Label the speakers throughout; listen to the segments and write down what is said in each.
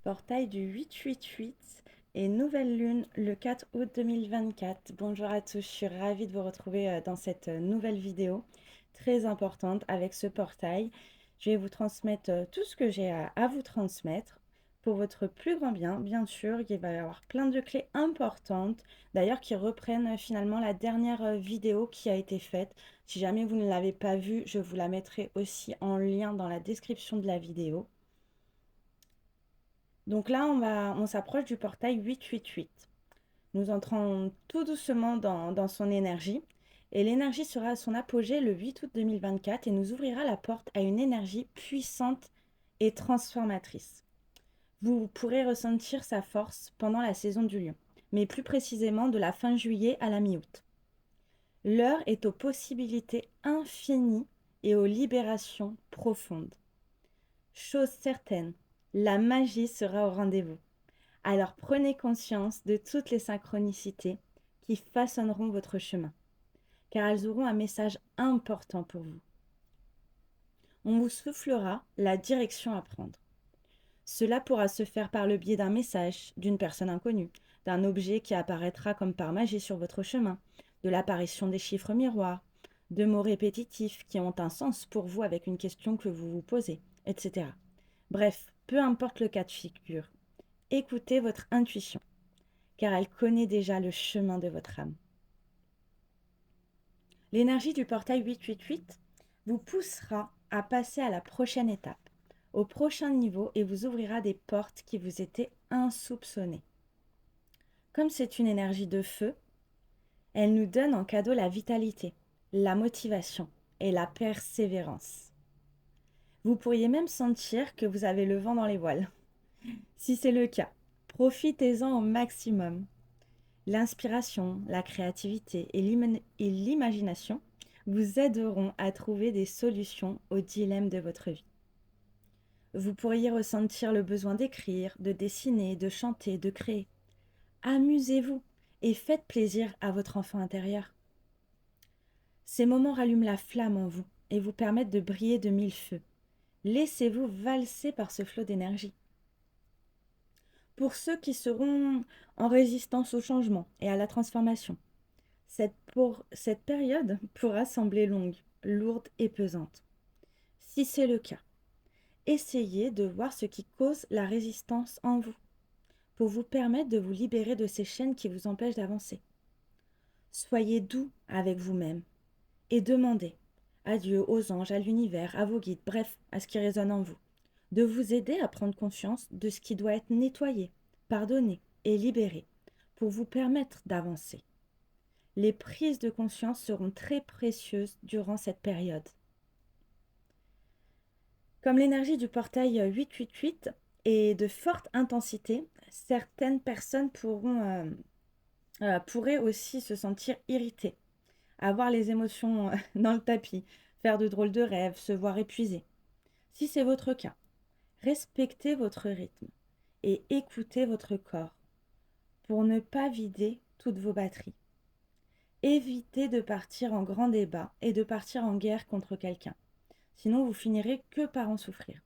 Speaker 1: Portail du 888 et nouvelle lune le 4 août 2024. Bonjour à tous, je suis ravie de vous retrouver dans cette nouvelle vidéo très importante avec ce portail. Je vais vous transmettre tout ce que j'ai à vous transmettre pour votre plus grand bien, bien sûr. Il va y avoir plein de clés importantes, d'ailleurs qui reprennent finalement la dernière vidéo qui a été faite. Si jamais vous ne l'avez pas vue, je vous la mettrai aussi en lien dans la description de la vidéo. Donc là, on s'approche du portail 888. Nous entrons tout doucement dans son énergie. Et l'énergie sera à son apogée le 8 août 2024 et nous ouvrira la porte à une énergie puissante et transformatrice. Vous pourrez ressentir sa force pendant la saison du lion, mais plus précisément de la fin juillet à la mi-août. L'heure est aux possibilités infinies et aux libérations profondes. Chose certaine, la magie sera au rendez-vous. Alors prenez conscience de toutes les synchronicités qui façonneront votre chemin, car elles auront un message important pour vous. On vous soufflera la direction à prendre. Cela pourra se faire par le biais d'un message, d'une personne inconnue, d'un objet qui apparaîtra comme par magie sur votre chemin, de l'apparition des chiffres miroirs, de mots répétitifs qui ont un sens pour vous avec une question que vous vous posez, etc. Bref, peu importe le cas de figure, écoutez votre intuition, car elle connaît déjà le chemin de votre âme. L'énergie du portail 888 vous poussera à passer à la prochaine étape, au prochain niveau et vous ouvrira des portes qui vous étaient insoupçonnées. Comme c'est une énergie de feu, elle nous donne en cadeau la vitalité, la motivation et la persévérance. Vous pourriez même sentir que vous avez le vent dans les voiles. Si c'est le cas, profitez-en au maximum. L'inspiration, la créativité et l'imagination vous aideront à trouver des solutions aux dilemmes de votre vie. Vous pourriez ressentir le besoin d'écrire, de dessiner, de chanter, de créer. Amusez-vous et faites plaisir à votre enfant intérieur. Ces moments rallument la flamme en vous et vous permettent de briller de mille feux. Laissez-vous valser par ce flot d'énergie. Pour ceux qui seront en résistance au changement et à la transformation, cette période pourra sembler longue, lourde et pesante. Si c'est le cas, essayez de voir ce qui cause la résistance en vous, pour vous permettre de vous libérer de ces chaînes qui vous empêchent d'avancer. Soyez doux avec vous-même et demandez à Dieu, aux anges, à l'univers, à vos guides, bref, à ce qui résonne en vous, de vous aider à prendre conscience de ce qui doit être nettoyé, pardonné et libéré, pour vous permettre d'avancer. Les prises de conscience seront très précieuses durant cette période. Comme l'énergie du portail 888 est de forte intensité, certaines personnes pourraient aussi se sentir irritées, avoir les émotions dans le tapis, faire de drôles de rêves, se voir épuisées. Si c'est votre cas, respectez votre rythme et écoutez votre corps pour ne pas vider toutes vos batteries. Évitez de partir en grand débat et de partir en guerre contre quelqu'un. Sinon, vous finirez que par en souffrir.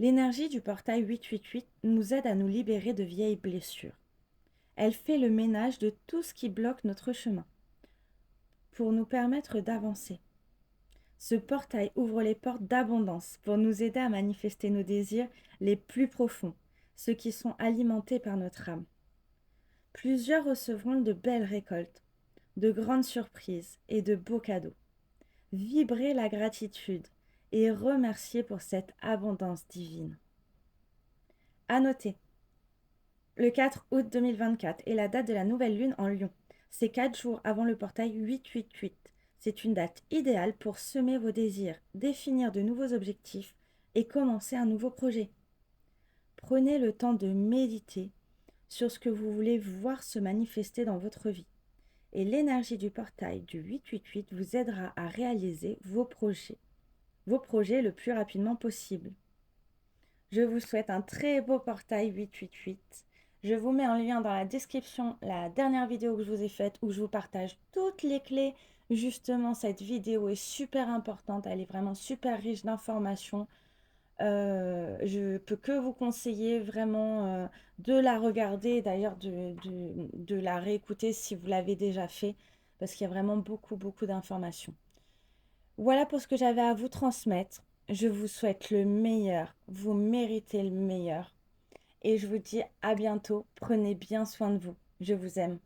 Speaker 1: L'énergie du portail 888 nous aide à nous libérer de vieilles blessures. Elle fait le ménage de tout ce qui bloque notre chemin pour nous permettre d'avancer. Ce portail ouvre les portes d'abondance pour nous aider à manifester nos désirs les plus profonds, ceux qui sont alimentés par notre âme. Plusieurs recevront de belles récoltes, de grandes surprises et de beaux cadeaux. Vibrez la gratitude et remerciez pour cette abondance divine. À noter, le 4 août 2024 est la date de la nouvelle lune en Lion. C'est 4 jours avant le portail 888. C'est une date idéale pour semer vos désirs, définir de nouveaux objectifs et commencer un nouveau projet. Prenez le temps de méditer sur ce que vous voulez voir se manifester dans votre vie. Et l'énergie du portail du 888 vous aidera à réaliser vos projets le plus rapidement possible. Je vous souhaite un très beau portail 888. Je vous mets en lien dans la description la dernière vidéo que je vous ai faite où je vous partage toutes les clés. Justement, cette vidéo est super importante, elle est vraiment super riche d'informations. Je peux que vous conseiller vraiment de la regarder, d'ailleurs de la réécouter si vous l'avez déjà fait, parce qu'il y a vraiment beaucoup, beaucoup d'informations. Voilà pour ce que j'avais à vous transmettre. Je vous souhaite le meilleur. Vous méritez le meilleur. Et je vous dis à bientôt. Prenez bien soin de vous. Je vous aime.